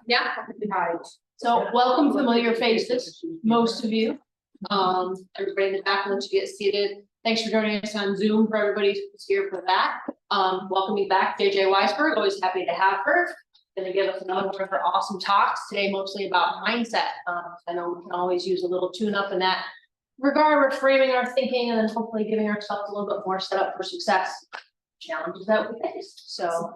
Yeah. Hi. So welcome familiar faces, most of you. Everybody in the back, once you get seated. Thanks for joining us on Zoom. For everybody who's here for that. Welcome me back, JJ Weisberg. Always happy to have her. Going to give us another one of her awesome talks today, mostly about mindset. I know we can always use a little tune up in that regard, reframing our thinking, and then hopefully giving ourselves a little bit more set up for success challenges that we face. So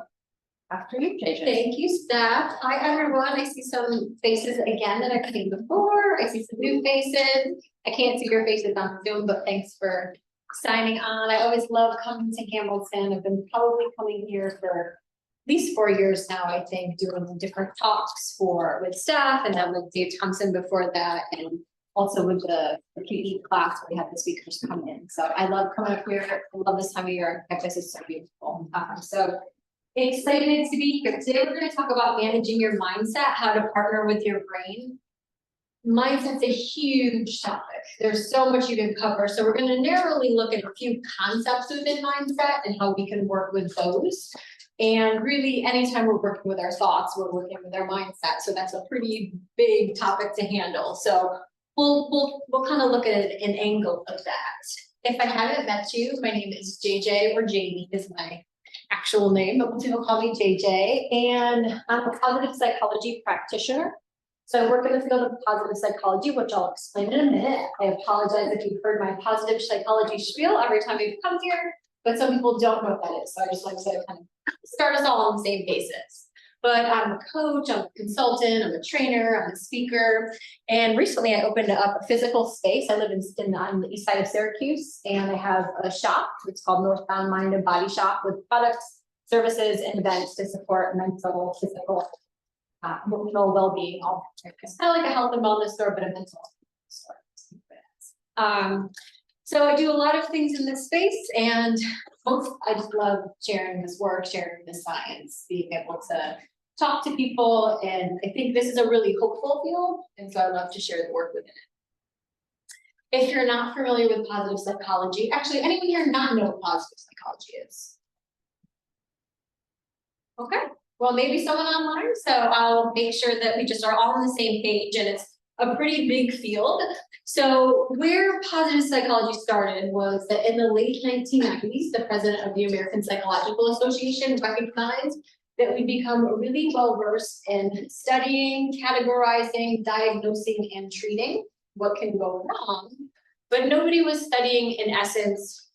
after you, JJ. Thank you, Steph. Hi, everyone. I see some faces again that I've seen before. I see some new faces. I can't see your faces on Zoom, but thanks for signing on. I always love coming to Hamilton. I've been probably coming here for at least 4 years now, I think, doing different talks with staff, and then with Dave Thompson before that, and also with the PE class where we have the speakers come in. So I love coming up here. I love this time of year. Campus is so beautiful. So excited to be here. Today we're going to talk about managing your mindset, how to partner with your brain. Mindset's a huge topic. There's so much you can cover. So we're going to narrowly look at a few concepts within mindset and how we can work with those. And really, anytime we're working with our thoughts, we're working with our mindset. So that's a pretty big topic to handle. So we'll kind of look at an angle of that. If I haven't met you, my name is JJ, or Jamie is my actual name, but people call me JJ, and I'm a positive psychology practitioner. So I work in the field of positive psychology, which I'll explain in a minute. I apologize if you've heard my positive psychology spiel every time you've come here, but some people don't know what that is. So I just like to kind of start us all on the same basis. But I'm a coach, I'm a consultant, I'm a trainer, I'm a speaker. And recently I opened up a physical space. I live on the east side of Syracuse, and I have a shop. It's called Northbound Mind and Body Shop, with products, services, and events to support mental, physical, emotional well-being. It's kind of like a health and wellness store, but a mental store. So I do a lot of things in this space, and I just love sharing this work, sharing this science, being able to talk to people, and I think this is a really hopeful field, and so I love to share the work within it. If you're not familiar with positive psychology, actually, anyone here not know what positive psychology is? Okay, well, maybe someone online, so I'll make sure that we just are all on the same page, and it's a pretty big field. So where positive psychology started was that in the late 1990s, the president of the American Psychological Association recognized that we become really well-versed in studying, categorizing, diagnosing, and treating what can go wrong, but nobody was studying, in essence,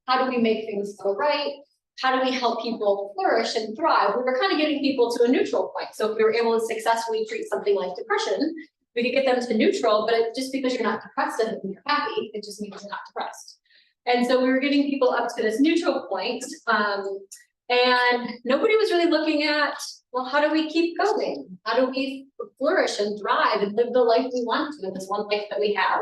how do we make things go right? How do we help people flourish and thrive? We were kind of getting people to a neutral point. So if we were able to successfully treat something like depression, we could get them to neutral, but just because you're not depressed doesn't mean you're happy. It just means you're not depressed. And so we were getting people up to this neutral point, and nobody was really looking at, well, how do we keep going? How do we flourish and thrive and live the life we want to in this one life that we have?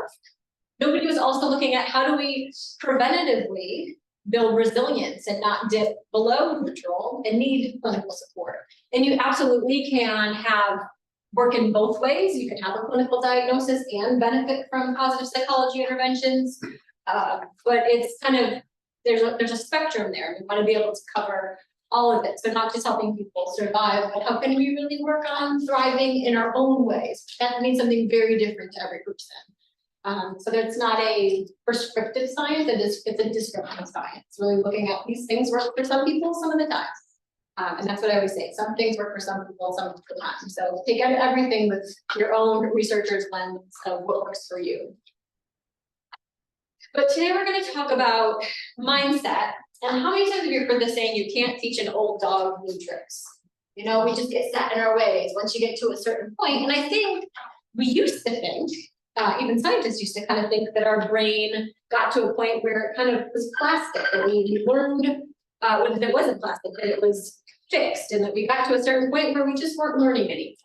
Nobody was also looking at how do we preventatively build resilience and not dip below neutral and need clinical support. And you absolutely can work in both ways. You can have a clinical diagnosis and benefit from positive psychology interventions, but it's kind of, there's a spectrum there. We want to be able to cover all of it. So not just helping people survive, but how can we really work on thriving in our own ways? That means something very different to every person. So that's not a prescriptive science, it's a descriptive science. Really looking at these things work for some people some of the time. And that's what I always say. Some things work for some people, some of the time. So take everything with your own researcher's lens of what works for you. But today we're going to talk about mindset. And how many times have you heard the saying, you can't teach an old dog new tricks? You know, we just get set in our ways once you get to a certain point. And I think we used to think, even scientists used to kind of think that our brain got to a point where it kind of was plastic, that we learned when it wasn't plastic, that it was fixed, and that we got to a certain point where we just weren't learning anymore.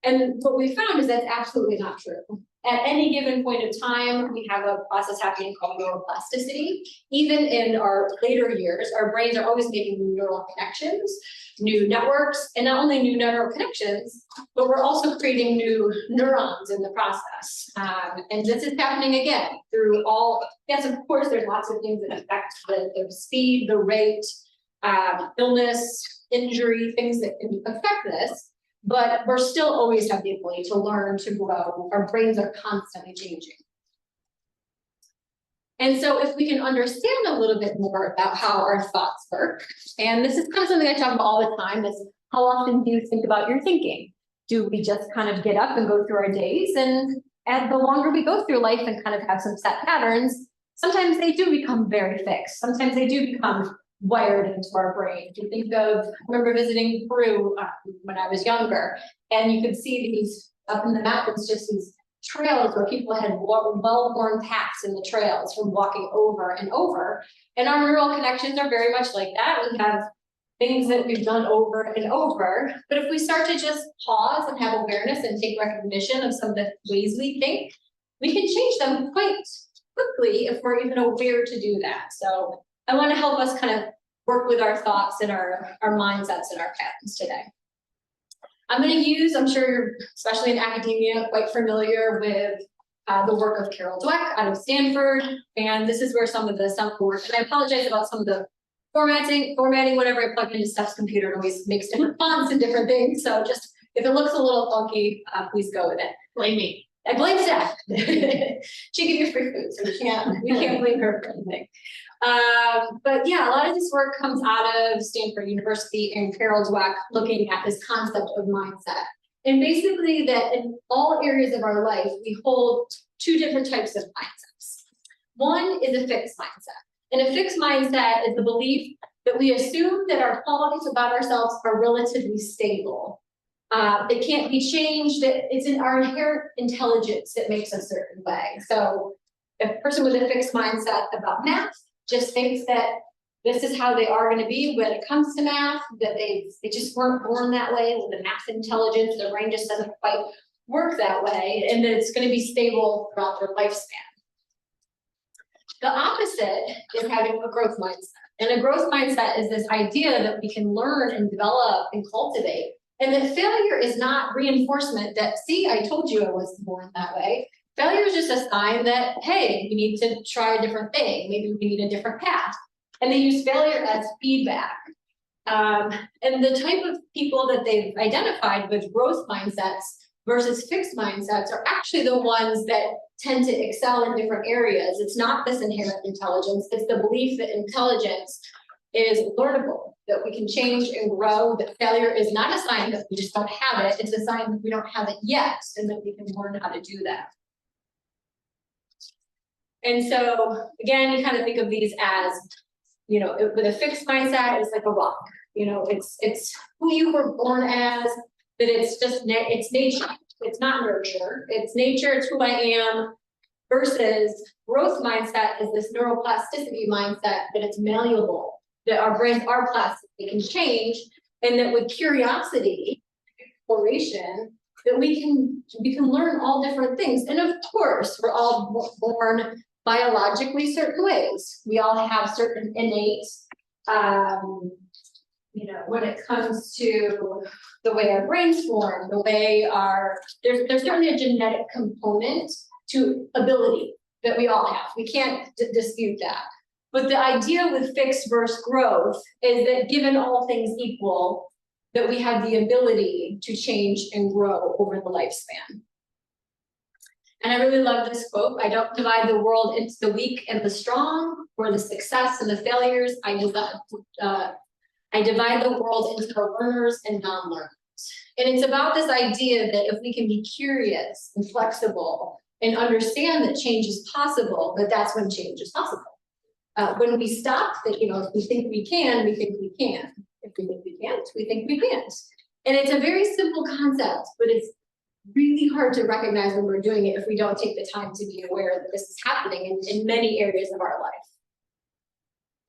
And what we found is that's absolutely not true. At any given point of time, we have a process happening called neuroplasticity. Even in our later years, our brains are always making new neural connections, new networks, and not only new neural connections, but we're also creating new neurons in the process. And this is happening again through yes, of course, there's lots of things that affect the speed, the rate, illness, injury, things that can affect this. but we're still always have the ability to learn, to grow. Our brains are constantly changing. And so if we can understand a little bit more about how our thoughts work, and this is kind of something I talk about all the time, is how often do you think about your thinking? Do we just kind of get up and go through our days? And as the longer we go through life and kind of have some set patterns, sometimes they do become very fixed. Sometimes they do become wired into our brain. If you think of, I remember visiting Peru when I was younger, and you could see these up in the mountains, just these trails where people had well-worn paths in the trails from walking over and over. And our neural connections are very much like that. We have things that we've done over and over. But if we start to just pause and have awareness and take recognition of some of the ways we think, we can change them quite quickly if we're even aware to do that. So I want to help us kind of work with our thoughts and our mindsets and our patterns today. I'm going to use, I'm sure you're, especially in academia, quite familiar with the work of Carol Dweck out of Stanford. And this is where some of the work, and I apologize about some of the formatting, whatever I plug into Steph's computer, it always makes different fonts and different things. So just, if it looks a little funky, please go with it. Blame me. I blame Steph. She gave you free food, so we can't blame her for anything. But yeah, a lot of this work comes out of Stanford University and Carol Dweck looking at this concept of mindset. And basically that in all areas of our life, we hold two different types of mindsets. One is a fixed mindset. And a fixed mindset is the belief that we assume that our qualities about ourselves are relatively stable. It can't be changed. It's in our inherent intelligence that makes us a certain way. So a person with a fixed mindset about math just thinks that this is how they are going to be when it comes to math, that they just weren't born that way with the math intelligence, their brain just doesn't quite work that way, and that it's going to be stable throughout their lifespan. The opposite is having a growth mindset. And a growth mindset is this idea that we can learn and develop and cultivate. And that failure is not reinforcement that, see, I told you I wasn't born that way. Failure is just a sign that, hey, we need to try a different thing. Maybe we need a different path. And they use failure as feedback. And the type of people that they've identified with growth mindsets versus fixed mindsets are actually the ones that tend to excel in different areas. It's not this inherent intelligence. It's the belief that intelligence is learnable, that we can change and grow, that failure is not a sign that we just don't have it. It's a sign that we don't have it yet and that we can learn how to do that. And so, again, you kind of think of these as, you know, with a fixed mindset, it's like a rock. You know, it's who you were born as, that it's just, it's nature. It's not nurture. It's nature, it's who I am, versus growth mindset is this neuroplasticity mindset that it's malleable, that our brains are plastic, they can change, and that with curiosity, exploration, that we can learn all different things. And of course, we're all born biologically certain ways. We all have certain innate, you know, when it comes to the way our brains form, the way there's certainly a genetic component to ability that we all have. We can't dispute that. But the idea with fixed versus growth is that given all things equal, that we have the ability to change and grow over the lifespan. And I really love this quote. I don't divide the world into the weak and the strong, or the success and the failures. I divide the world into the learners and non-learners. And it's about this idea that if we can be curious and flexible and understand that change is possible, that's when change is possible. When we stop that, you know, if we think we can, we think we can. If we think we can't, we think we can't. And it's a very simple concept, but it's really hard to recognize when we're doing it if we don't take the time to be aware that this is happening in many areas of our life.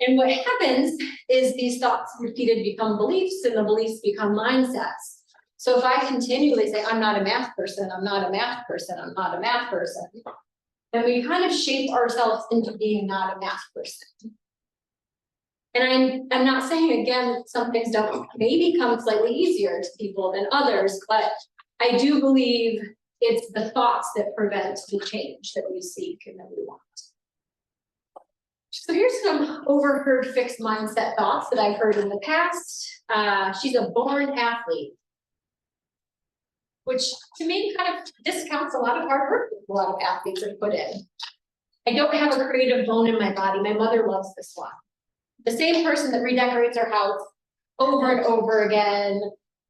And what happens is these thoughts repeated become beliefs, and the beliefs become mindsets. So if I continually say, I'm not a math person, I'm not a math person, I'm not a math person, then we kind of shape ourselves into being not a math person. And I'm not saying, again, that some things don't maybe come slightly easier to people than others, but I do believe it's the thoughts that prevent the change that we seek and that we want. So here's some overheard fixed mindset thoughts that I've heard in the past. She's a born athlete. which to me kind of discounts a lot of hard work that a lot of athletes have put in. I don't have a creative bone in my body. My mother loves this one. The same person that redecorates her house over and over again,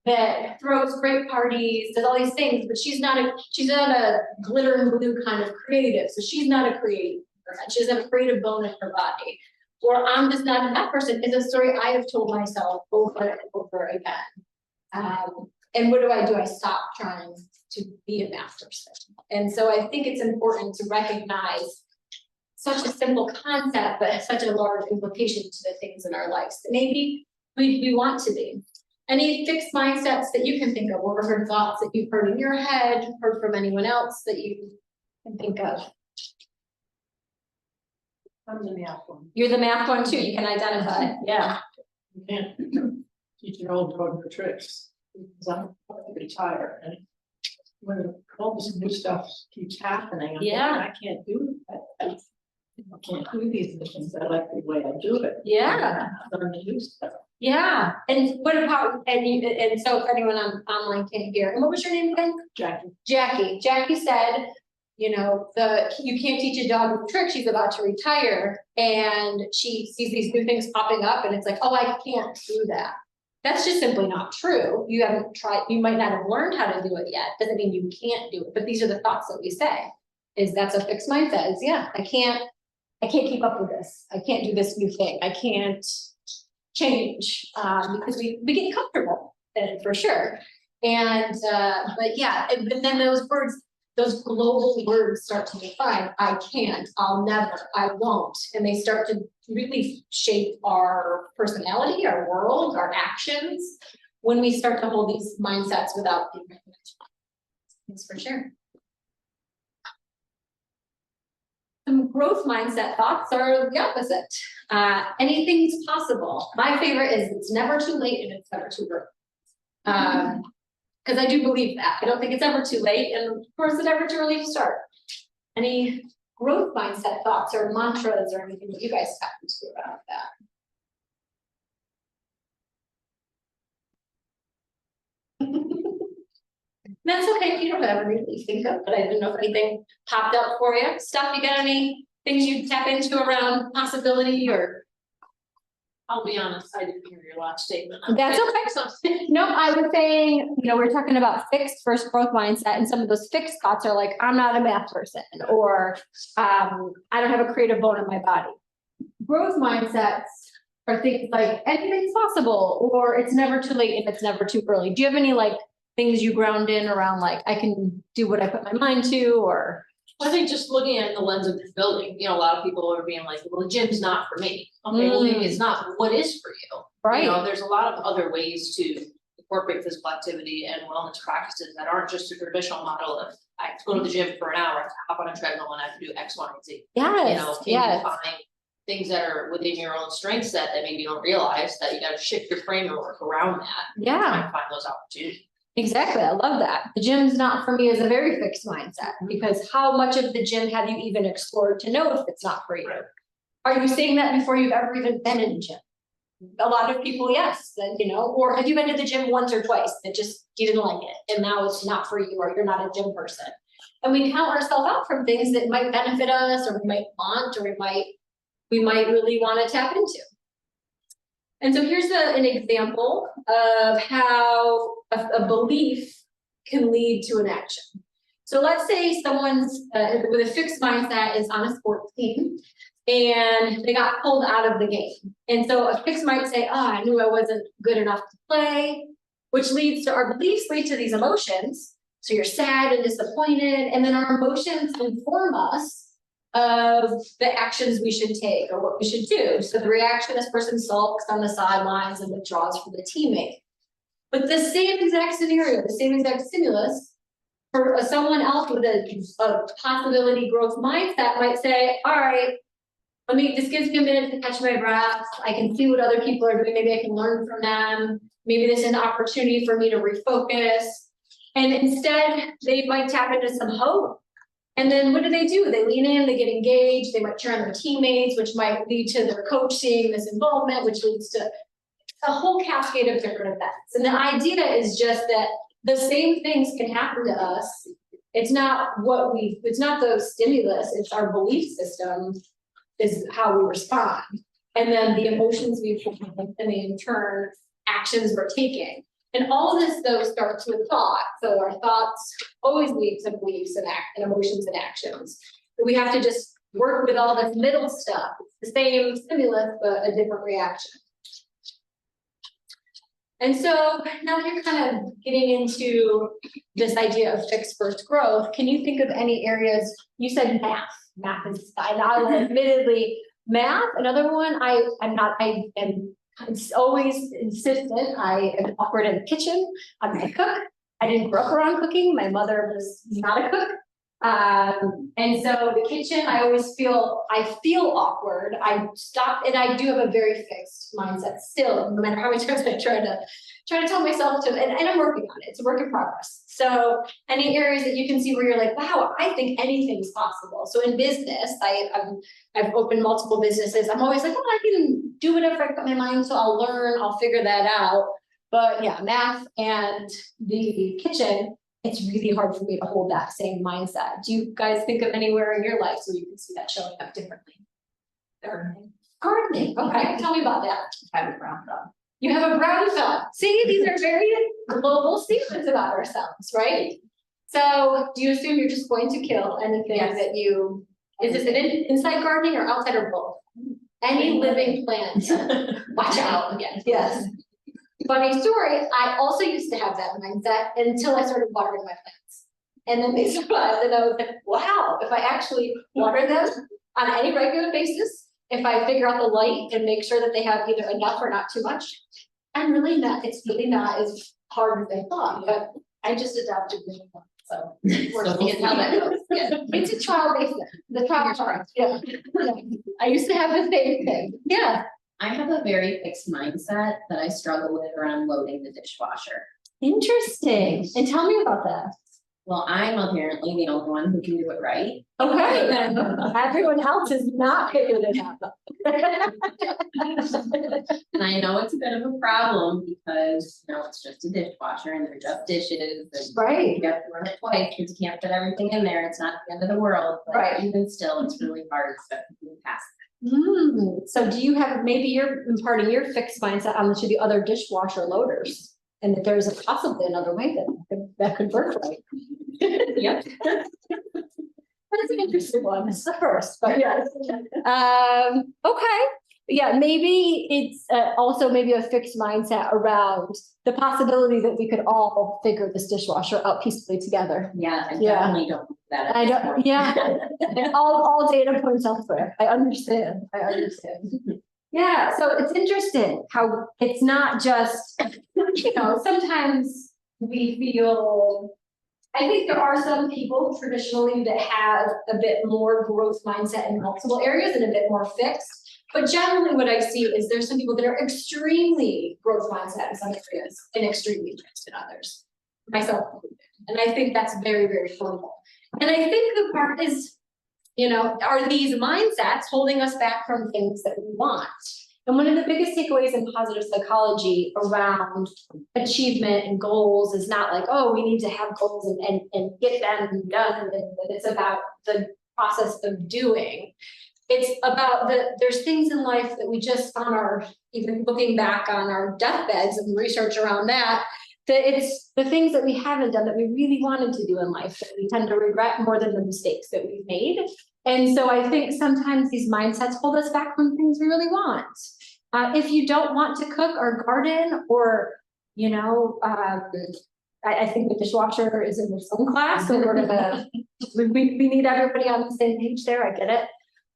that throws great parties, does all these things, but she's not a glitter and blue kind of creative. So she's not a creative person. She doesn't have a creative bone in her body. Or I'm just not that person is a story I have told myself over and over again. And what do? I stop trying to be a math person. And so I think it's important to recognize such a simple concept, but such a large implication to the things in our lives that maybe we want to be. Any fixed mindsets that you can think of, or heard thoughts that you've heard in your head, heard from anyone else that you can think of? I'm the math one. You're the math one too, you can identify it, yeah. You can't teach an old dog the tricks, because I'm retired, and when all this new stuff keeps happening, I'm Yeah. I can't do that. I can't do these things. I like the way I do it. Yeah. Learn to do stuff. Yeah, and what about, and so if anyone online can't hear, and what was your name again? Jackie. Jackie said, you know, you can't teach a dog a trick, she's about to retire, and she sees these new things popping up, and it's like, oh, I can't do that. That's just simply not true. You haven't tried, you might not have learned how to do it yet, doesn't mean you can't do it, but these are the thoughts that we say, is that's a fixed mindset, is yeah, I can't keep up with this, I can't do this new thing, I can't change, because we get comfortable, for sure. And, but yeah, but then those words, those global words start to define, I can't, I'll never, I won't. And they start to really shape our personality, our world, our actions, when we start to hold these mindsets without being recognized. That's for sure. Some growth mindset thoughts are the opposite. Anything's possible. My favorite is it's never too late and it's never too early. Because I do believe that. I don't think it's ever too late, and of course it's never too early to start. Any growth mindset thoughts or mantras or anything that you guys have to about that? That's okay if you don't ever really think of, but I didn't know if anything popped up for you. Stuff, you got any things you tap into around possibility or? I'll be honest, I didn't hear your last statement. That's okay. No, I was saying, you know, we're talking about fixed versus growth mindset, and some of those fixed thoughts are like, I'm not a math person, or I don't have a creative bone in my body. Growth mindsets are things like anything's possible, or it's never too late and it's never too early. Do you have any like things you ground in around like I can do what I put my mind to, or? I think just looking at the lens of this building, you know, a lot of people are being like, well, the gym's not for me. Okay, well, maybe it's not, but what is for you? Right. You know, there's a lot of other ways to incorporate physical activity and wellness practices that aren't just a traditional model of I have to go to the gym for an hour, I have to hop on a treadmill and I have to do X, Y, and Z. Yes, You know, can yes. you find things that are within your own strength set that maybe you don't realize that you gotta shift your framework around that. Yeah. Try and find those opportunities. Exactly, I love that. The gym's not for me is a very fixed mindset, because how much of the gym have you even explored to know if it's not for you? Are you saying that before you've ever even been in a gym? A lot of people, yes, that, you know, or have you been to the gym once or twice that just you didn't like it and now it's not for you, or you're not a gym person? And we count ourselves out from things that might benefit us, or we might want, or we might really want to tap into. And so here's an example of how a belief can lead to an action. So let's say someone's with a fixed mindset is on a sports team and they got pulled out of the game. And so a fixed might say, oh, I knew I wasn't good enough to play, which leads to our beliefs lead to these emotions. So you're sad and disappointed, and then our emotions inform us of the actions we should take or what we should do. So the reaction, this person sulks on the sidelines and withdraws from the teammate. But the same exact scenario, the same exact stimulus, for someone else with a possibility growth mindset might say, all right, this gives me a minute to catch my breath. I can see what other people are doing. Maybe I can learn from them. Maybe this is an opportunity for me to refocus. And instead, they might tap into some hope. And then what do? They lean in, they get engaged, they might cheer on their teammates, which might lead to their coach seeing this involvement, which leads to a whole cascade of different events. And the idea is just that the same things can happen to us. It's not it's not the stimulus, it's our belief system is how we respond. And then the emotions we feel, and then in turn, actions we're taking. And all of this though starts with thought. So our thoughts always lead to beliefs and emotions and actions. But we have to just work with all this middle stuff. It's the same stimulus, but a different reaction. And so now that you're kind of getting into this idea of fixed versus growth, can you think of any areas? You said math. Math is, I will admittedly, math, another one, I am always insistent. I am awkward in the kitchen. I'm a cook. I didn't grow up around cooking. My mother was not a cook. And so the kitchen, I feel awkward. I stop, and I do have a very fixed mindset still, no matter how many times I try to tell myself to, and I'm working on it. It's a work in progress. So any areas that you can see where you're like, wow, I think anything's possible. So in business, I've opened multiple businesses. I'm always like, oh, I can do whatever I put my mind to. I'll learn, I'll figure that out. But yeah, math and the kitchen, it's really hard for me to hold that same mindset. Do you guys think of anywhere in your life where you can see that showing up differently? Gardening. Okay, tell me about that. I have a brown thumb. You have a brown thumb. See, these are very global statements about ourselves, right? So do you assume you're just going to kill anything that you, is this an inside gardening or outside or both? Any living plant. Watch out. Yes. Funny story, I also used to have that mindset until I started watering my plants. And then they survived, and I was like, wow, if I actually water them on any regular basis, if I figure out the light and make sure that they have either enough or not too much, it's really not as hard as I thought, but I just adopted the one. So we're seeing how that goes. Yeah. It's a trial basis. The trial. Yeah. I used to have the same thing. Yeah. I have a very fixed mindset that I struggle with around loading the dishwasher. Interesting. And tell me about that. Well, I'm apparently the only one who can do it right. Okay. Everyone else is not figured it out. And I know it's a bit of a problem because, it's just a dishwasher and they're just dishes. And right. You have to run it twice because you can't fit everything in there. It's not the end of the world. But right. Even still, it's really hard to move past. So do you have, maybe you're imparting your fixed mindset onto the other dishwasher loaders, and that there's possibly another way that could work right? Yep. That's an interesting one. It's the first, but yes. Okay. Yeah, maybe it's also maybe a fixed mindset around the possibility that we could all figure this dishwasher out peacefully together. Yeah, I definitely don't do that. I don't, yeah. And all data points elsewhere. I understand. Yeah, so it's interesting how it's not just, sometimes we feel, I think there are some people traditionally that have a bit more growth mindset in multiple areas and a bit more fixed. But generally what I see is there's some people that are extremely growth mindset in some areas and extremely fixed in others, myself included. And I think that's very, very normal. And I think the part is, are these mindsets holding us back from things that we want? And one of the biggest takeaways in positive psychology around achievement and goals is not like, oh, we need to have goals and get them done. And it's about the process of doing. It's about there's things in life that we just even looking back on our deathbeds and research around that it's the things that we haven't done that we really wanted to do in life that we tend to regret more than the mistakes that we've made. And so I think sometimes these mindsets hold us back from things we really want. If you don't want to cook or garden or, I think the dishwasher is in its own class, so we're gonna, we need everybody on the same page there, I get it.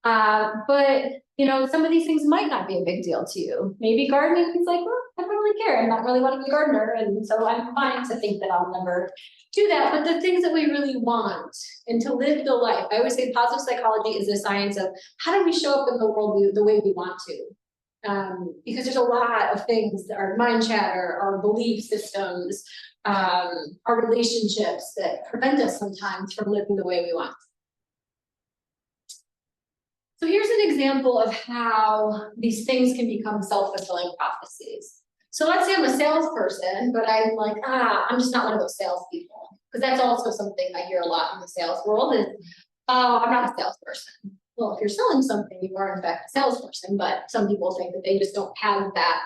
But some of these things might not be a big deal to you. Maybe gardening is like, well, I don't really care. I'm not really want to be a gardener. And so I'm fine to think that I'll never do that. But the things that we really want and to live the life, I always say positive psychology is the science of how do we show up in the world the way we want to? Because there's a lot of things, our mind chatter, our belief systems, our relationships that prevent us sometimes from living the way we want. So here's an example of how these things can become self-fulfilling prophecies. So let's say I'm a salesperson, but I'm like, I'm just not one of those salespeople. Because that's also something I hear a lot in the sales world is, oh, I'm not a salesperson. Well, if you're selling something, you are in fact a salesperson, but some people think that they just don't have that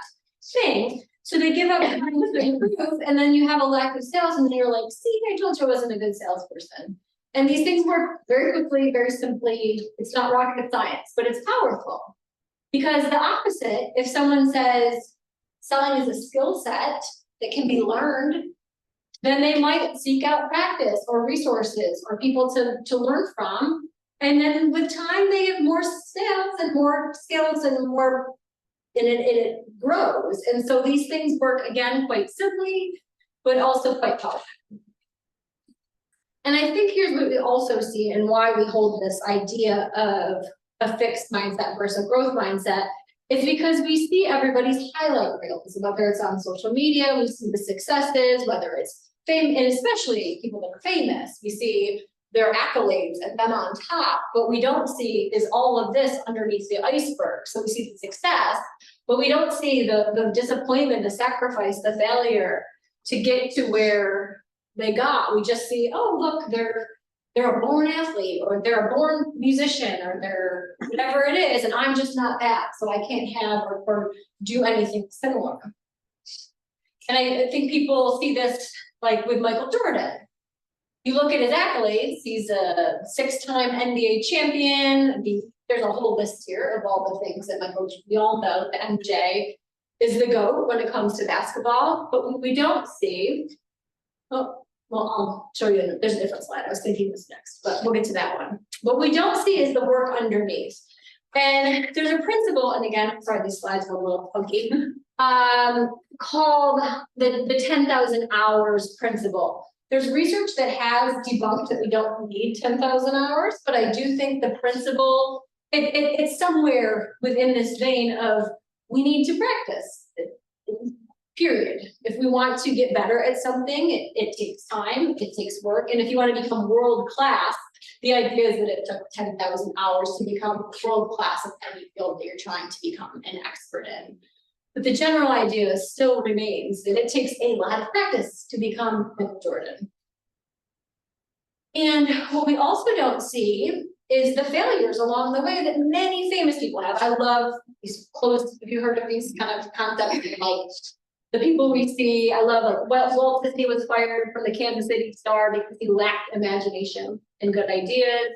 thing. So they give up trying to improve, and then you have a lack of sales, and then you're like, see, I told you I wasn't a good salesperson. And these things work very quickly, very simply. It's not rocket science, but it's powerful. Because the opposite, if someone says selling is a skill set that can be learned, then they might seek out practice or resources or people to learn from. And then with time, they have more sales and more skills and more, and it grows. And so these things work again quite simply, but also quite powerful. And I think here's what we also see and why we hold this idea of a fixed mindset versus a growth mindset. It's because we see everybody's highlight reels, whether it's on social media, we see the successes, whether it's fame, and especially people that are famous, we see their accolades and them on top. What we don't see is all of this underneath the iceberg. So we see the success, but we don't see the disappointment, the sacrifice, the failure to get to where they got. We just see, oh, look, they're a born athlete, or they're a born musician, or they're whatever it is, and I'm just not that, so I can't have or do anything similar. And I think people see this like with Michael Jordan. You look at his accolades, he's a 6-time NBA champion. There's a whole list here of all the things that Michael, we all know that MJ is the GOAT when it comes to basketball, but what we don't see, oh, well, I'll show you, there's a different slide. I was thinking this next, but we'll get to that one. What we don't see is the work underneath. And there's a principle, and again, I'm sorry, these slides are a little funky, called the 10,000 hours principle. There's research that has debunked that we don't need 10,000 hours, but I do think the principle, it's somewhere within this vein of we need to practice. Period. If we want to get better at something, it takes time, it takes work. And if you want to become world class, the idea is that it took 10,000 hours to become world class in any field that you're trying to become an expert in. But the general idea still remains that it takes a lot of practice to become Michael Jordan. And what we also don't see is the failures along the way that many famous people have. I love these close, have you heard of these kind of concepts, like the people we see? I love, like, Walt Disney was fired from the Kansas City Star because he lacked imagination and good ideas.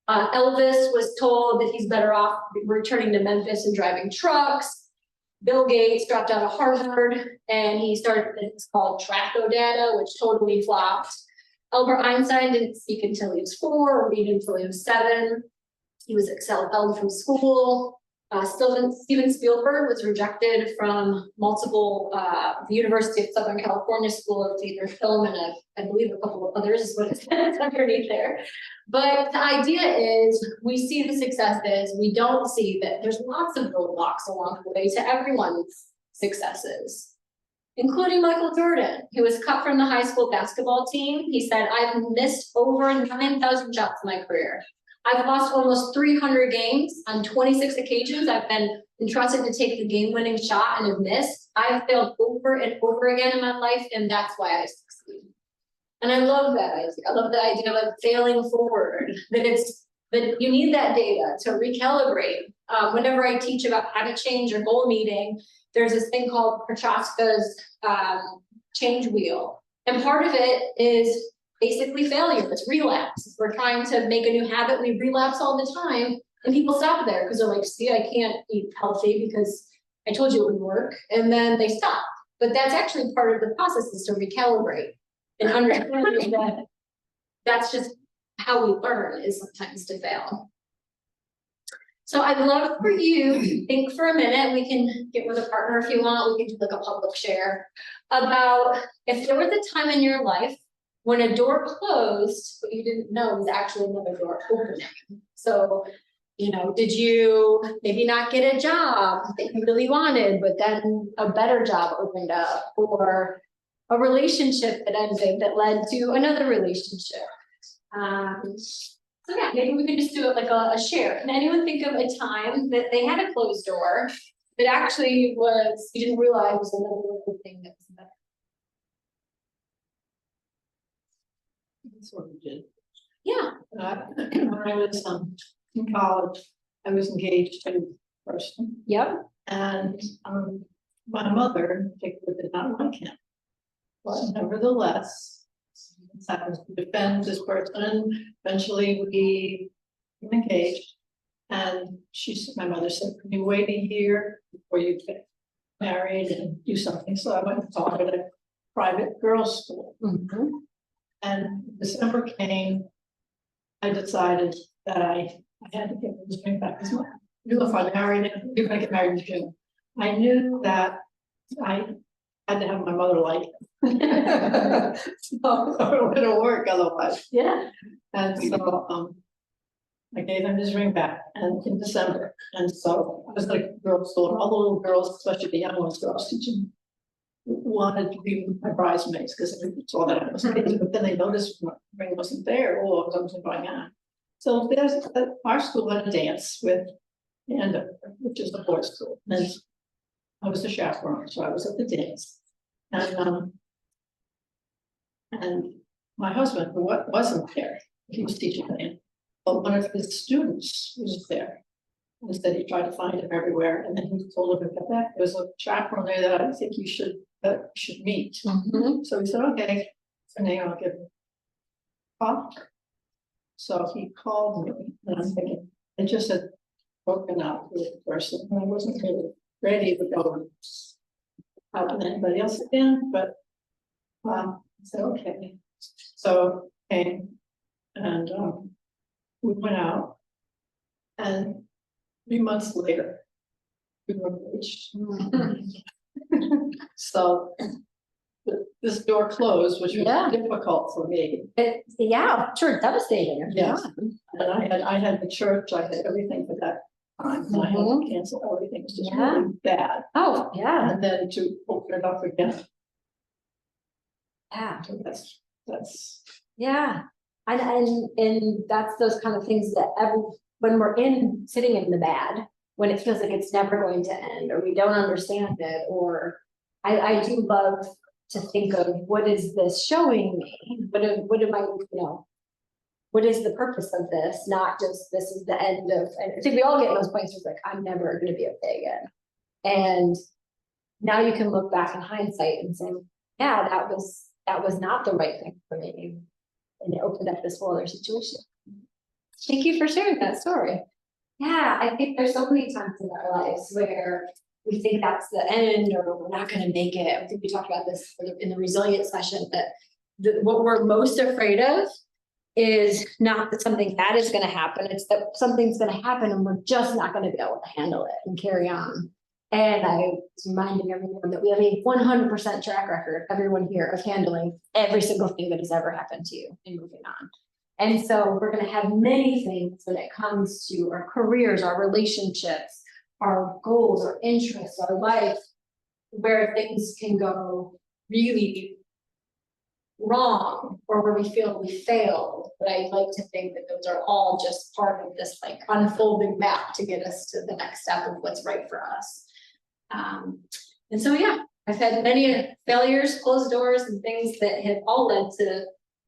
Elvis was told that he's better off returning to Memphis and driving trucks. Bill Gates dropped out of Harvard and he started things called Traco Data, which totally flopped. Albert Einstein didn't speak until he was 4 or read until he was 7. He was expelled from school. Steven Spielberg was rejected from multiple, the University of Southern California School of Theater Film, and I believe a couple of others is what it says underneath there. But the idea is we see the successes, we don't see that there's lots of roadblocks along the way to everyone's successes, including Michael Jordan, who was cut from the high school basketball team. He said, I've missed over 9,000 shots in my career. I've lost almost 300 games on 26 occasions. I've been entrusted to take the game-winning shot and have missed. I've failed over and over again in my life, and that's why I succeed. And I love that idea. I love the idea of failing forward, that you need that data to recalibrate. Whenever I teach about how to change your goal meeting, there's this thing called Prochaska's change wheel. And part of it is basically failure. It's relapse. If we're trying to make a new habit, we relapse all the time, and people stop there because they're like, see, I can't eat healthy because I told you it would work, and then they stop. But that's actually part of the process, is to recalibrate and understand that that's just how we learn, is sometimes to fail. So I'd love for you to think for a minute. We can get with a partner if you want. We can do like a public share about if there was a time in your life when a door closed, but you didn't know it was actually another door opening. So, did you maybe not get a job that you really wanted, but then a better job opened up, or a relationship that ended that led to another relationship? So yeah, maybe we can just do it like a share. Can anyone think of a time that they had a closed door it actually was, you didn't realize was another little thing that was better. That's what we did. Yeah. When I was in college, I was engaged to a person, Yep. and my mother in particular did not like him. But nevertheless, decided to defend this person. Eventually, we were engaged, and my mother said, "Can you wait a year before you get married and do something?" So I went and taught at a private girls' school. And December came, I decided that I had to get this ring back, because I knew if I married him, we were gonna get married in June. I knew that I had to have my mother like it. So it wouldn't work otherwise. Yeah. And so, I gave him his ring back and in December, and so I was like girls' school, and all the little girls, especially the young ones, who I was teaching, wanted to be my bridesmaids, because they saw that I was engaged, but then they noticed my ring wasn't there, or something going on. So there's, our school had a dance with Andover, which is the boys' school, and I was the chaperone, so I was at the dance. And my husband, who wasn't there, he was teaching band, but one of his students was there. Instead, he tried to find him everywhere, and then he told him to come back. There's a chaperone there that I think you should meet. So he said, "Okay, so now I'll give him a call." So he called me, and I'm thinking, I just had broken up with the person, and I wasn't really ready to go out with anybody else again, but I said, "Okay." So came, and we went out, and 3 months later, we were engaged. So this door closed, which was Yeah. difficult for me. Yeah, sure, devastating. Yeah. And I had the church, I had everything for that time, and I had to cancel everything. It was just Yeah. really bad. Oh, yeah, And then to open it up again, yeah, so that's, yeah. And that's those kind of things that when we're sitting in the bad, when it feels like it's never going to end, or we don't understand it, or I do love to think of, what is this showing me? What am I, what is the purpose of this? Not just, this is the end of, and I think we all get in those points where it's like, I'm never gonna be okay again. And now you can look back in hindsight and say, yeah, that was not the right thing for me. And it opened up this whole other situation. Thank you for sharing that story. Yeah, I think there's so many times in our lives where we think that's the end, or we're not gonna make it. I think we talked about this in the resilience session, that what we're most afraid of is not that something bad is gonna happen, it's that something's gonna happen and we're just not gonna be able to handle it and carry on. And I was reminding everyone that we have a 100% track record, everyone here, of handling every single thing that has ever happened to you and moving on. And so we're gonna have many things when it comes to our careers, our relationships, our goals, our interests, our life, where things can go really wrong, or where we feel we failed. But I like to think that those are all just part of this like unfolding map to get us to the next step of what's right for us. And so, yeah, I've had many failures, closed doors, and things that have all led to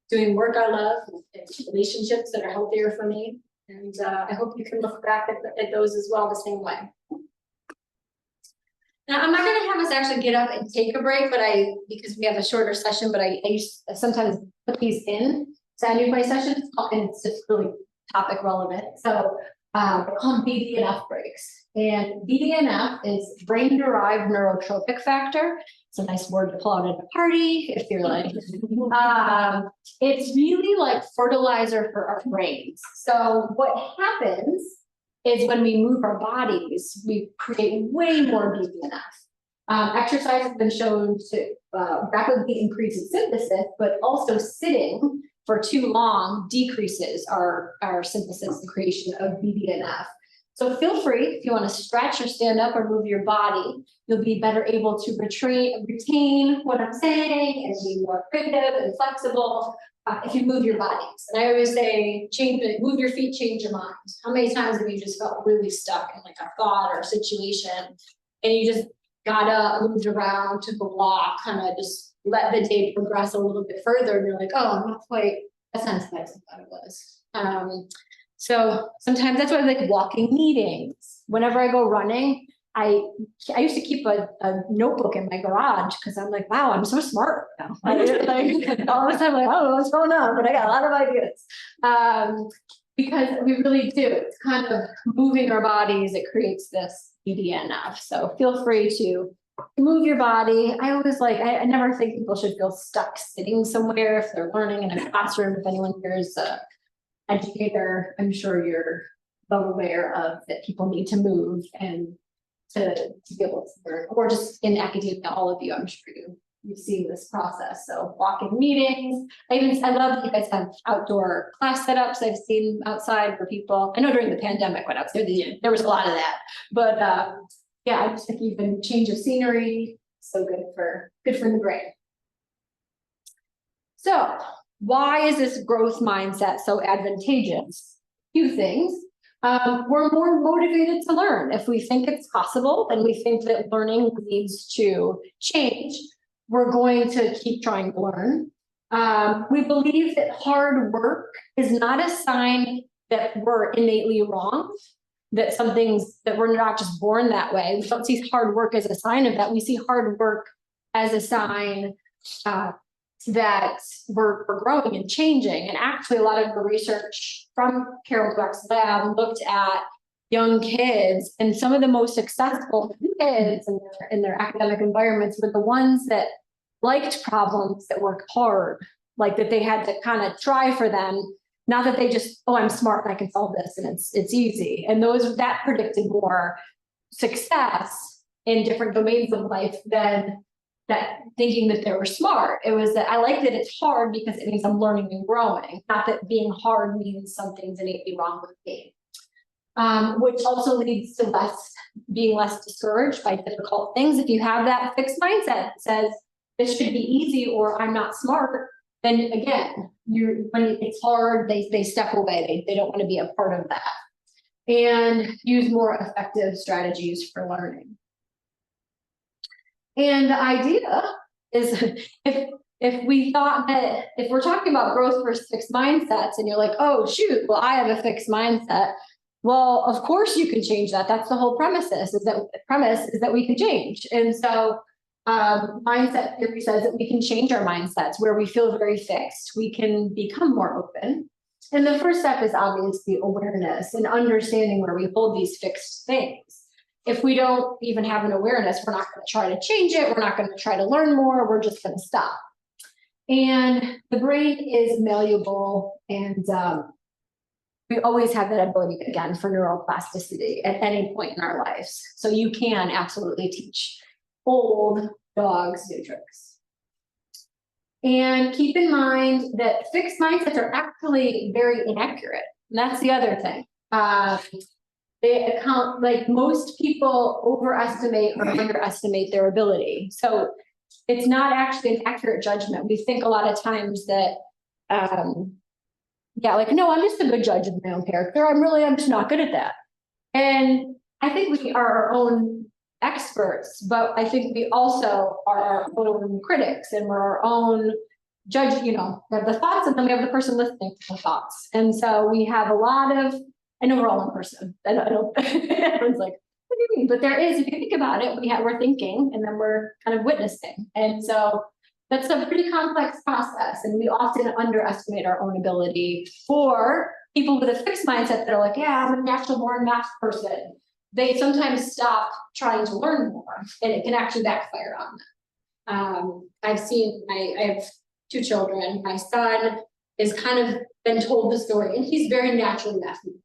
doing work I love and relationships that are healthier for me. And I hope you can look back at those as well the same way. Now, I'm not gonna have us actually get up and take a break, but because we have a shorter session, but I sometimes put these in to end my sessions, and it's just really topic relevant. So they're called BDNF breaks. And BDNF is brain-derived neurotrophic factor. It's a nice word to pull out at a party if you're like, it's really like fertilizer for our brains. So what happens is when we move our bodies, we create way more BDNF. Exercise has been shown to rapidly increase its synthesis, but also sitting for too long decreases our synthesis and creation of BDNF. So feel free, if you want to stretch or stand up or move your body, you'll be better able to retain what I'm saying and be more creative and flexible if you move your bodies. And I always say, move your feet, change your mind. How many times have you just felt really stuck in like a thought or a situation? and you just gotta move around, took a walk, kind of just let the day progress a little bit further, and you're like, oh, I'm not quite as sensitized as I thought it was. So sometimes that's why I like walking meetings. Whenever I go running, I used to keep a notebook in my garage because I'm like, wow, I'm so smart now. Like, all the time, like, I don't know what's going on, but I got a lot of ideas. Because we really do. It's kind of moving our bodies. It creates this BDNF. So feel free to move your body. I always I never think people should feel stuck sitting somewhere if they're learning in a classroom. If anyone here is an educator, I'm sure you're well aware of that people need to move and to be able to learn, or just in academia, all of you, I'm sure you've seen this process. So walking meetings. I love that you guys have outdoor class setups. I've seen outside for people. I know during the pandemic when I was there was a lot of that. But yeah, I just think even change of scenery, so good for the brain. So why is this growth mindset so advantageous? Few things. We're more motivated to learn. If we think it's possible and we think that learning needs to change, we're going to keep trying to learn. We believe that hard work is not a sign that we're innately wrong, that we're not just born that way. We don't see hard work as a sign of that. We see hard work as a sign that we're growing and changing. And actually, a lot of the research from Carol Dweck's lab looked at young kids, and some of the most successful kids in their academic environments were the ones that liked problems that worked hard, like that they had to kind of try for them, not that they just, oh, I'm smart and I can solve this and it's easy. And that predicted more success in different domains of life than that thinking that they were smart. It was that I like that it's hard because it means I'm learning and growing, not that being hard means something's innately wrong with me. Which also leads to being less discouraged by difficult things. If you have that fixed mindset that says this should be easy or I'm not smart, then again, when it's hard, they step away. They don't want to be a part of that. And use more effective strategies for learning. And the idea is if we thought that if we're talking about growth versus fixed mindsets and you're like, oh, shoot, well, I have a fixed mindset. Well, of course you can change that. That's the whole premise is that we can change. And so mindset theory says that we can change our mindsets where we feel very fixed. We can become more open. And the first step is obviously awareness and understanding where we hold these fixed things. If we don't even have an awareness, we're not going to try to change it. We're not going to try to learn more. We're just going to stop. And the brain is malleable, and we always have that ability, again, for neuroplasticity at any point in our lives. So you can absolutely teach old dogs new tricks. And keep in mind that fixed mindsets are actually very inaccurate. And that's the other thing. They account, like most people overestimate or underestimate their ability. So it's not actually an accurate judgment. We think a lot of times that, no, I'm just a good judge of my own character. I'm just not good at that. And I think we are our own experts, but I think we also are our own critics and we're our own judge, we have the thoughts and then we have the person listening to the thoughts. And so we have a lot of, I know we're all in person. I don't, everyone's like, what do you mean? But there is, if you think about it, we're thinking and then we're kind of witnessing. And so that's a pretty complex process. And we often underestimate our own ability. For people with a fixed mindset that are like, yeah, I'm a natural born math person. They sometimes stop trying to learn more and it can actually backfire on them. I have 2 children. My son is kind of been told the story and he's very naturally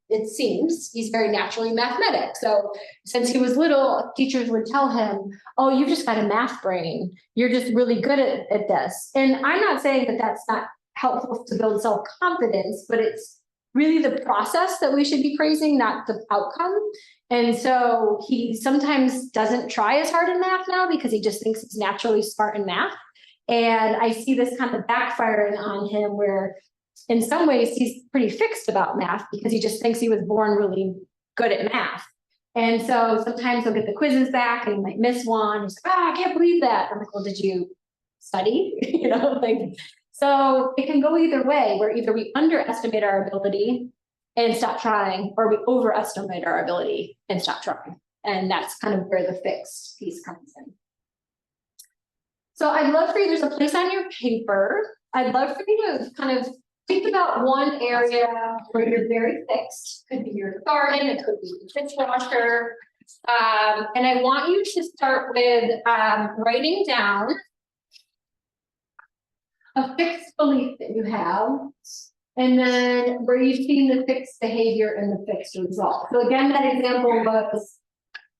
he's very naturally mathematic. So since he was little, teachers would tell him, oh, you've just got a math brain. You're just really good at this. And I'm not saying that that's not helpful to build self-confidence, but it's really the process that we should be praising, not the outcome. And so he sometimes doesn't try as hard in math now because he just thinks he's naturally smart in math. And I see this kind of backfiring on him where in some ways he's pretty fixed about math because he just thinks he was born really good at math. And so sometimes he'll get the quizzes back and he might miss one. He's like, I can't believe that. I'm like, well, did you study? So it can go either way, where either we underestimate our ability and stop trying, or we overestimate our ability and stop trying. And that's kind of where the fixed piece comes in. So I'd love for you, there's a place on your paper. I'd love for you to kind of think about one area where you're very fixed. Could be your garden, it could be your dishwasher. And I want you to start with writing down a fixed belief that you have, and then where you've seen the fixed behavior and the fixed result. So again, that example was,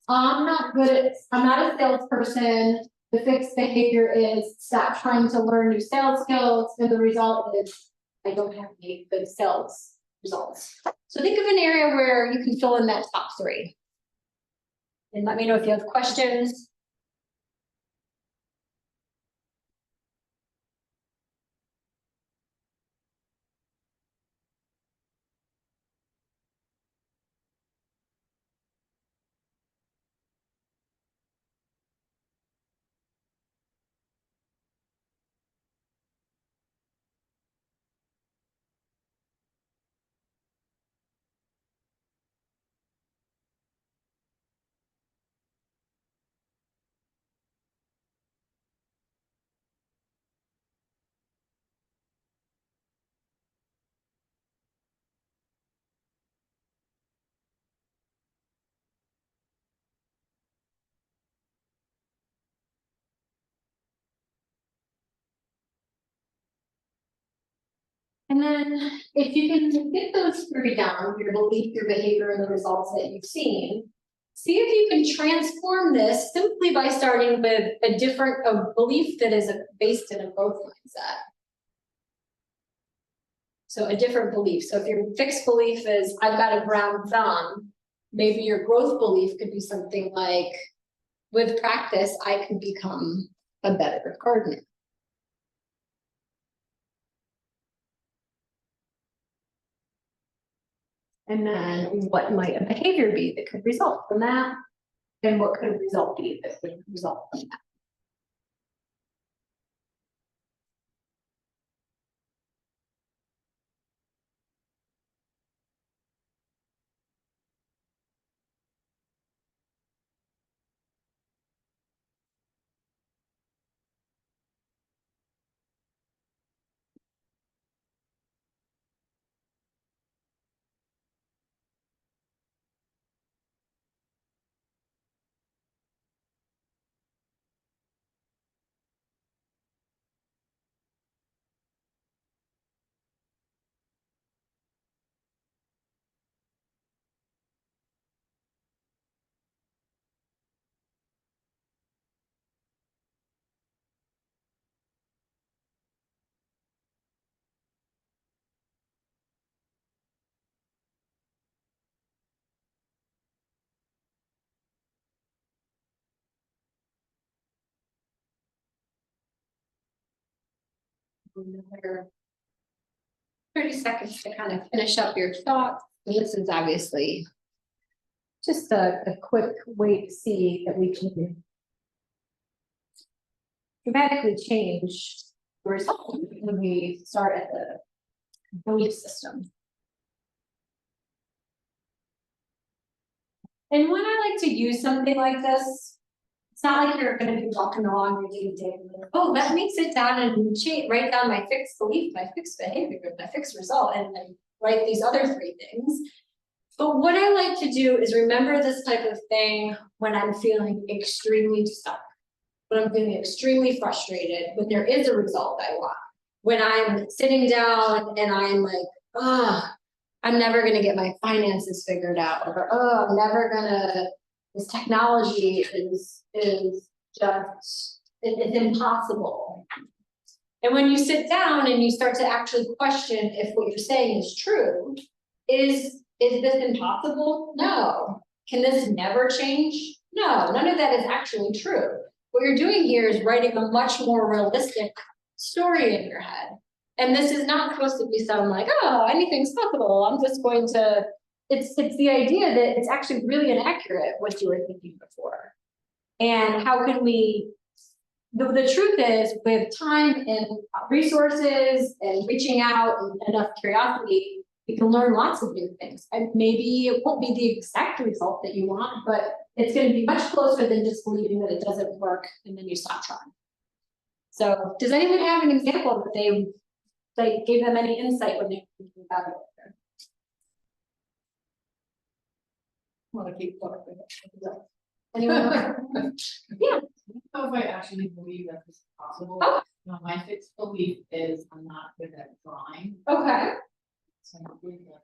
I'm not a salesperson. The fixed behavior is stop trying to learn new sales skills, and the result is I don't have any good sales results. So think of an area where you can fill in that top three. And let me know if you have questions. And then if you can get those three down, your belief, your behavior, and the results that you've seen, see if you can transform this simply by starting with a belief that is based in a growth mindset. So a different belief. So if your fixed belief is, I've got a brown thumb, maybe your growth belief could be something like, with practice, I can become a better gardener. And then what might a behavior be that could result from that? And what could a result be that would result from that? Another 30 seconds to kind of finish up your thoughts. And this is obviously just a quick way to see that we can dramatically change the result when we start at the belief system. And when I like to use something like this, it's not like you're going to be walking along your day-to-day and like, oh, let me sit down and write down my fixed belief, my fixed behavior, my fixed result, and then write these other three things. But what I like to do is remember this type of thing when I'm feeling extremely stuck, when I'm feeling extremely frustrated, when there is a result I want, when I'm sitting down and I'm like, I'm never going to get my finances figured out, or I'm never gonna, this technology is just, it's impossible. And when you sit down and you start to actually question if what you're saying is true, is this impossible? No. Can this never change? No, none of that is actually true. What you're doing here is writing a much more realistic story in your head. And this is not supposed to be something like, oh, anything's possible. I'm just going to it's the idea that it's actually really inaccurate what you were thinking before. And how can we, the truth is, with time and resources and reaching out and enough curiosity, you can learn lots of new things. And maybe it won't be the exact result that you want, but it's going to be much closer than just believing that it doesn't work and then you stop trying. So does anyone have an example that they gave them any insight when they were thinking about it? Want to keep going. Anyone else? Yeah. I don't know if I actually believe that this is possible. Oh. No, my fixed belief is I'm not good at drawing, Okay. so I'm not really like,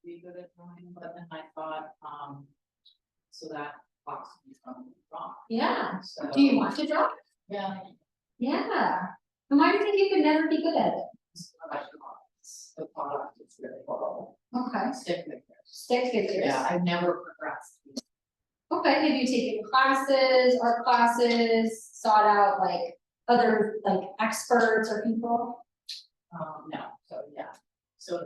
be good at drawing, but then I thought, so that box would be from wrong, Yeah. so. Do you want to draw? Yeah. Yeah. And why do you think you could never be good at it? It's what I draw. The product is really horrible. Okay. Stick figures. Stick figures. Yeah, I've never progressed. Okay, have you taken classes, art classes, sought out like other like experts or people? No, so yeah, so.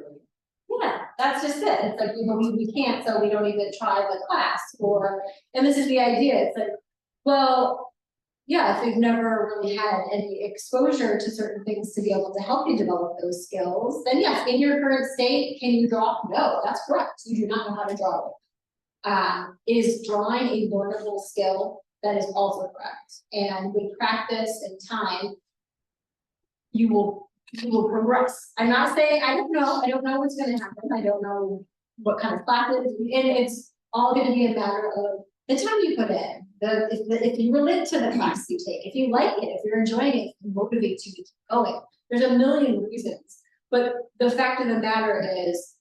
Yeah, that's just it. It's like, we can't, so we don't even try the class or, and this is the idea. It's like, well, yeah, if you've never really had any exposure to certain things to be able to help you develop those skills, then yes, in your current state, can you draw? No, that's correct. You do not know how to draw. Is drawing a learnable skill? That is also correct. And with practice and time, you will progress. I'm not saying, I don't know what's gonna happen. I don't know what kind of classes, and it's all gonna be a matter of the time you put in. If you relate to the class you take, if you like it, if you're enjoying it, it motivates you to keep going. There's a million reasons. But the fact of the matter is,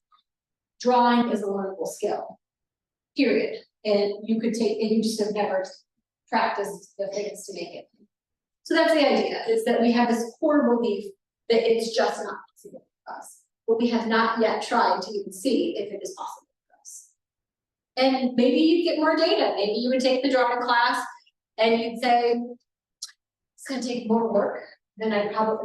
drawing is a learnable skill. Period. And you could take, and you just have never practiced the things to make it. So that's the idea, is that we have this core belief that it's just not possible for us. But we have not yet tried to even see if it is possible for us. And maybe you'd get more data. Maybe you would take the drawing class and you'd say, it's gonna take more work than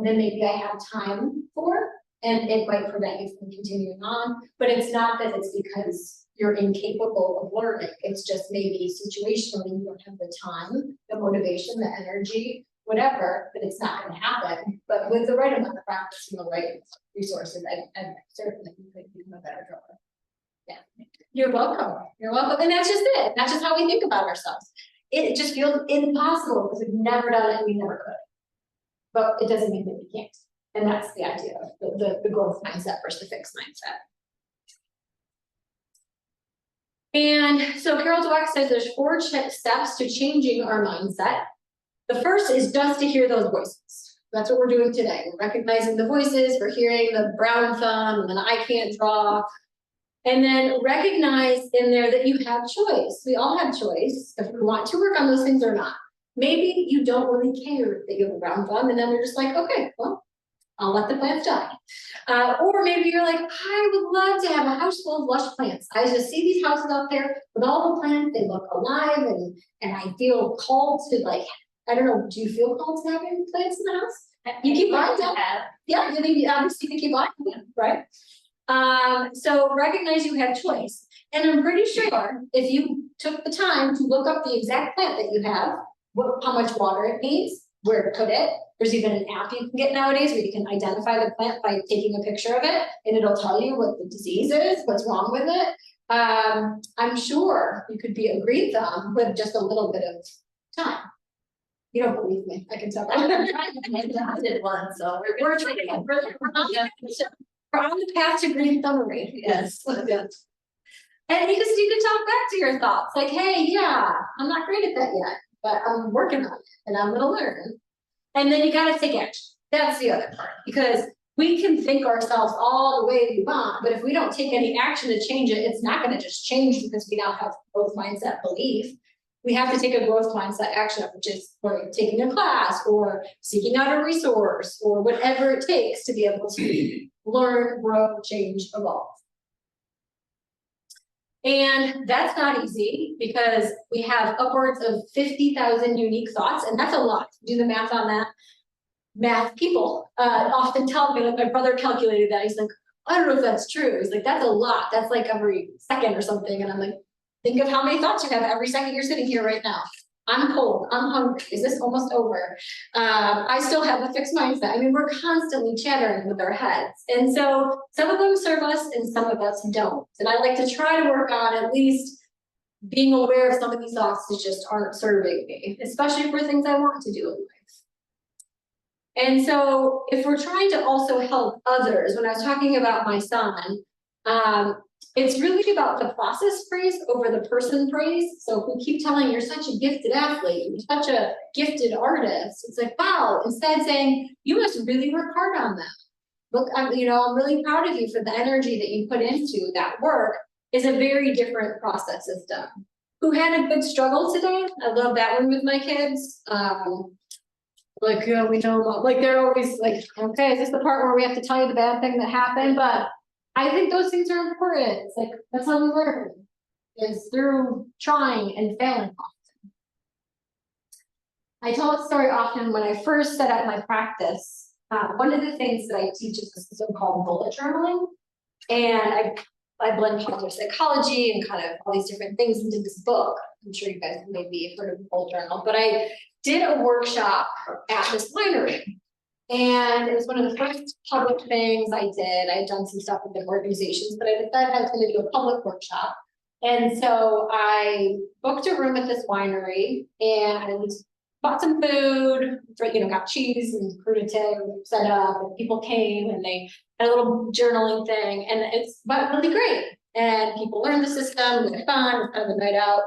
maybe I have time for, and it might prevent you from continuing on. But it's not that it's because you're incapable of learning. It's just maybe situationally you don't have the time, the motivation, the energy, whatever, but it's not gonna happen. But with the right amount of practice and the right resources, I certainly you could become a better drawer. Yeah, you're welcome. You're welcome. And that's just it. That's just how we think about ourselves. It just feels impossible because we've never done it and we never could. But it doesn't mean that we can't. And that's the idea of the growth mindset versus the fixed mindset. And so Carol Dweck says there's 4 steps to changing our mindset. The first is just to hear those voices. That's what we're doing today. We're recognizing the voices, we're hearing the brown thumb, and then I can't draw. And then recognize in there that you have choice. We all have choice if we want to work on those things or not. Maybe you don't really care that you have a brown thumb, and then we're just like, okay, well, I'll let the plants die. Or maybe you're like, I would love to have a house full of lush plants. I just see these houses out there with all the plants, they look alive, and I feel called to, like, I don't know, do you feel called to having plants in the house? You keep buying them. Yeah, you think obviously you keep buying them, right? So recognize you have choice. And I'm pretty sure if you took the time to look up the exact plant that you have, how much water it needs, where to put it. There's even an app you can get nowadays where you can identify the plant by taking a picture of it, and it'll tell you what the disease is, what's wrong with it. I'm sure you could be a green thumb with just a little bit of time. You don't believe me, I can tell. I did one, so We're trying to we're on the path to green thumbery. Yes. And you could talk back to your thoughts, like, hey, yeah, I'm not great at that yet, but I'm working on it and I'm gonna learn. And then you gotta take action. That's the other part, because we can think ourselves all the way we want, but if we don't take any action to change it, it's not gonna just change because we now have growth mindset belief. We have to take a growth mindset action, which is taking a class or seeking out a resource or whatever it takes to be able to learn, grow, change, evolve. And that's not easy because we have upwards of 50,000 unique thoughts, and that's a lot. Do the math on that. Math people often tell me, like my brother calculated that. He's like, I don't know if that's true. He's like, that's a lot. That's like every second or something. And I'm like, think of how many thoughts you have every second you're sitting here right now. I'm cold, I'm hungry, is this almost over? I still have a fixed mindset. I mean, we're constantly chattering with our heads. And so some of them serve us and some of us don't. And I like to try to work on at least being aware of some of these thoughts that just aren't serving me, especially for things I want to do in life. And so if we're trying to also help others, when I was talking about my son, it's really about the process praise over the person praise. So if we keep telling you're such a gifted athlete, you're such a gifted artist, it's like, wow, instead saying you must really work hard on that. Look, I'm really proud of you for the energy that you put into that work is a very different process system. Who had a good struggle today? I love that one with my kids. Like, yeah, we know, Mom. Like they're always like, okay, is this the part where we have to tell you the bad thing that happened? But I think those things are important. It's like, that's how we learn, is through trying and failing often. I tell a story often when I first set up my practice. One of the things that I teach is this so-called bullet journaling. And I blend positive psychology and kind of all these different things into this book. I'm sure you guys maybe have heard of the bullet journal, but I did a workshop at this winery. And it was one of the first public things I did. I had done some stuff with different organizations, but I decided I was going to do a public workshop. And so I booked a room at this winery and bought some food, for, got cheese and crudité set up, and people came and they had a little journaling thing, and it's really great. And people learned the system, they had fun, it was kind of a night out.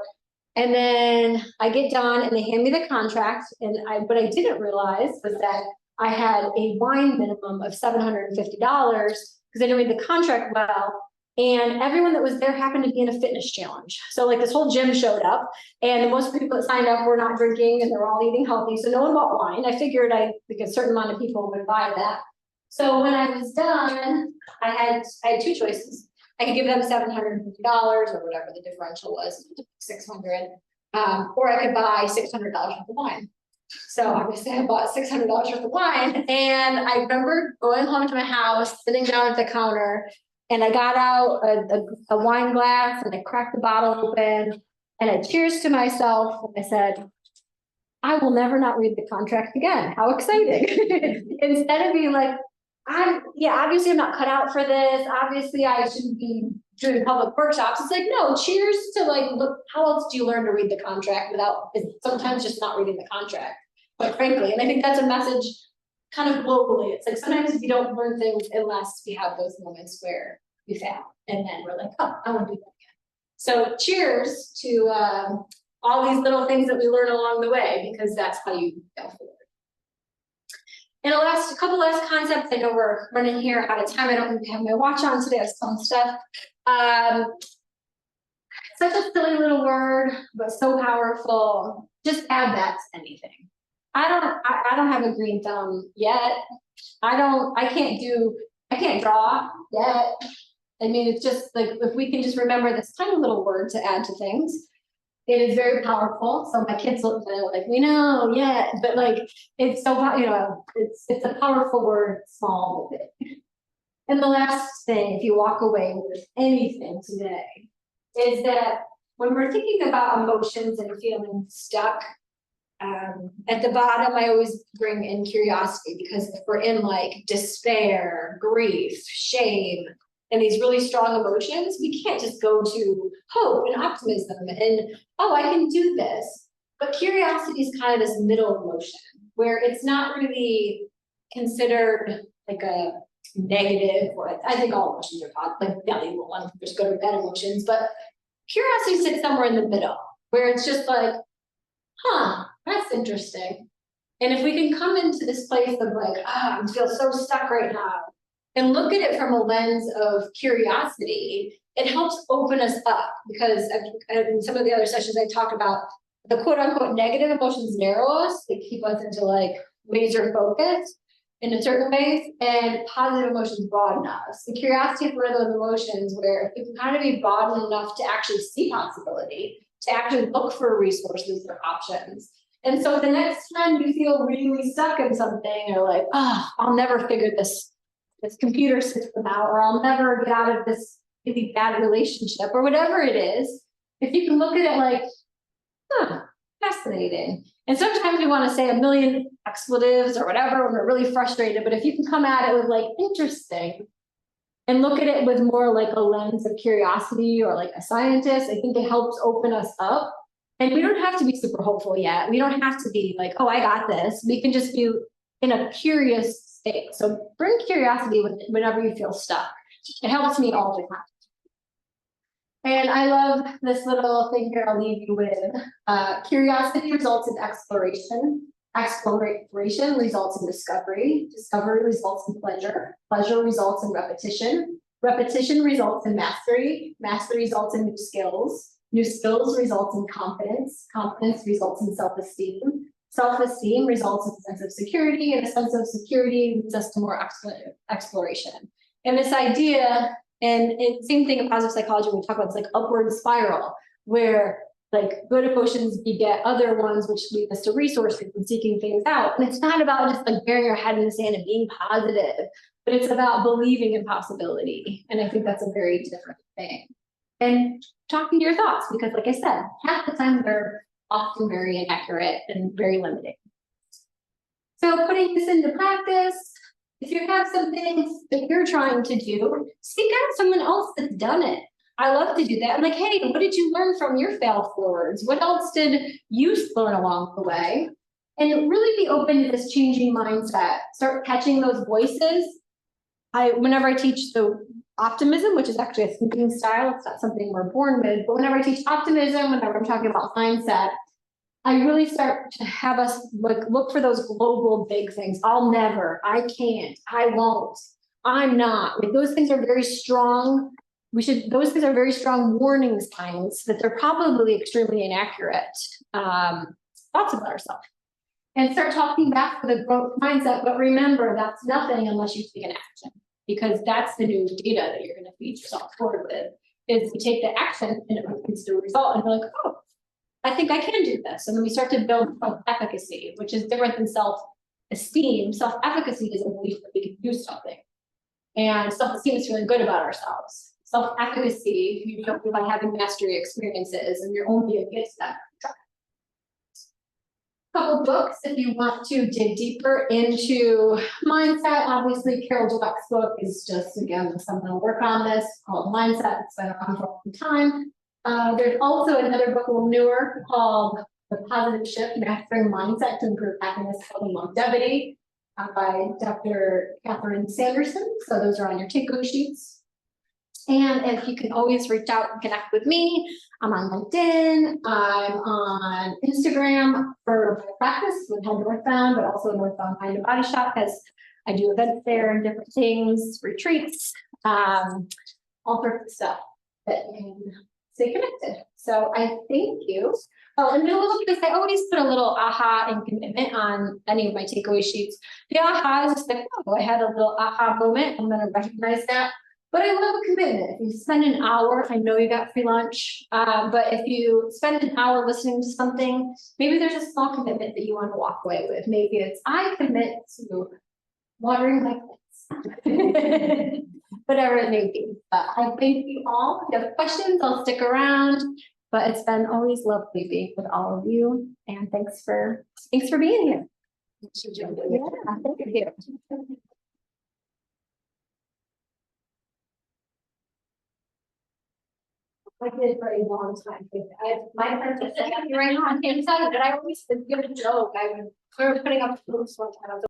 And then I get done and they hand me the contract, and what I didn't realize was that I had a wine minimum of $750 because I didn't read the contract well. And everyone that was there happened to be in a fitness challenge. So like this whole gym showed up, and most people that signed up were not drinking and they were all eating healthy. So no one bought wine. I figured like a certain amount of people would buy that. So when I was done, I had two choices. I could give them $750 or whatever the differential was, $600, or I could buy $600 worth of wine. So obviously I bought $600 worth of wine, and I remember going home to my house, sitting down at the counter, and I got out a wine glass and I cracked the bottle open and I cheers to myself. And I said, I will never not read the contract again. How exciting. Instead of being like, obviously I'm not cut out for this. Obviously I shouldn't be doing public workshops. It's like, no, cheers to like, look, how else do you learn to read the contract without sometimes just not reading the contract, quite frankly. And I think that's a message kind of globally. It's like, sometimes we don't learn things unless we have those moments where we fail. And then we're like, oh, I want to do that again. So cheers to all these little things that we learn along the way, because that's how you go forward. And a couple last concepts. I know we're running here out of time. I don't have my watch on today. I was telling stuff. Such a silly little word, but so powerful. Just add that to anything. I don't have a green thumb yet. I can't draw yet. I mean, it's just like, if we can just remember this tiny little word to add to things, it is very powerful. So my kids look at it like, we know, yeah, but like, it's so, it's a powerful word, small with it. And the last thing, if you walk away with anything today, is that when we're thinking about emotions and feeling stuck, at the bottom, I always bring in curiosity, because if we're in like despair, grief, shame, and these really strong emotions, we can't just go to hope and optimism and, oh, I can do this. But curiosity is kind of this middle emotion where it's not really considered like a negative, or I think all emotions are like valuable ones, there's good or bad emotions, but curiosity sits somewhere in the middle where it's just like, huh, that's interesting. And if we can come into this place of like, I feel so stuck right now, and look at it from a lens of curiosity, it helps open us up, because in some of the other sessions I talked about, the quote unquote negative emotions narrow us, they keep us into like laser focus in a certain ways, and positive emotions broaden us. The curiosity is one of those emotions where it can kind of be broadened enough to actually see possibility, to actually look for resources or options. And so the next time you feel really stuck in something, or like, I'll never figure this this computer system out, or I'll never get out of this really bad relationship, or whatever it is. If you can look at it like, huh, fascinating. And sometimes we want to say a million expletives or whatever when we're really frustrated, but if you can come at it with like, interesting, and look at it with more like a lens of curiosity or like a scientist, I think it helps open us up. And we don't have to be super hopeful yet. We don't have to be like, oh, I got this. We can just be in a curious state. So bring curiosity whenever you feel stuck. It helps me all the time. And I love this little thing here I'll leave you with. Curiosity results in exploration. Exploration results in discovery. Discovery results in pleasure. Pleasure results in repetition. Repetition results in mastery. Mastery results in new skills. New skills results in confidence. Confidence results in self-esteem. Self-esteem results in a sense of security, and a sense of security leads us to more exploration. And this idea, and same thing in positive psychology, when we talk about this like upward spiral, where like good emotions beget other ones, which lead us to resources and seeking things out. And it's not about just like burying your head in the sand and being positive, but it's about believing in possibility. And I think that's a very different thing. And talking to your thoughts, because like I said, half the time they're often very inaccurate and very limiting. So putting this into practice, if you have some things that you're trying to do, seek out someone else that's done it. I love to do that. I'm like, hey, what did you learn from your fail forwards? What else did you learn along the way? And really be open to this changing mindset. Start catching those voices. Whenever I teach the optimism, which is actually a thinking style, it's not something we're born with, but whenever I teach optimism, whenever I'm talking about mindset, I really start to have us look for those global big things. I'll never, I can't, I won't, I'm not. Like those things are very strong. Those things are very strong warning signs that they're probably extremely inaccurate thoughts about ourselves. And start talking back with a growth mindset, but remember that's nothing unless you take an action, because that's the new data that you're going to feed yourself forward with. Is you take the action and it leads to a result, and you're like, oh, I think I can do this. And then we start to build self-efficacy, which is different than self-esteem. Self-efficacy is a belief that we can do something, and self-esteem is feeling good about ourselves. Self-efficacy, you don't do by having mastery experiences, and you're only against that. Couple books if you want to dig deeper into mindset. Obviously, Carol Dweck's book is just, again, something to work on this, called Mindset. It's been around for a long time. There's also another book a little newer called The Positive Shift, Mastering Mindset to Improve Happiness, Health, and Longevity by Dr. Catherine Sanderson. So those are on your take-home sheets. And if you can always reach out and connect with me, I'm on LinkedIn, I'm on Instagram for my practice with Head Northbound, but also Northbound Mind and Body Shop, because I do events there and different things, retreats, all sorts of stuff that you can stay connected. So I thank you. Oh, and then a little bit, I always put a little aha and commitment on any of my takeaway sheets. The aha is just like, oh, I had a little aha moment. I'm going to recognize that. But I love a commitment. If you spend an hour, I know you got free lunch, but if you spend an hour listening to something, maybe there's a small commitment that you want to walk away with. Maybe it's, I commit to watering my plants. Whatever it may be. But I thank you all. If you have questions, I'll stick around. But it's been always lovely being with all of you. And thanks for being here. Yeah, thank you. I did for a long time. My friends are right now, I can't tell you, but I always give a joke. We were putting up books one time.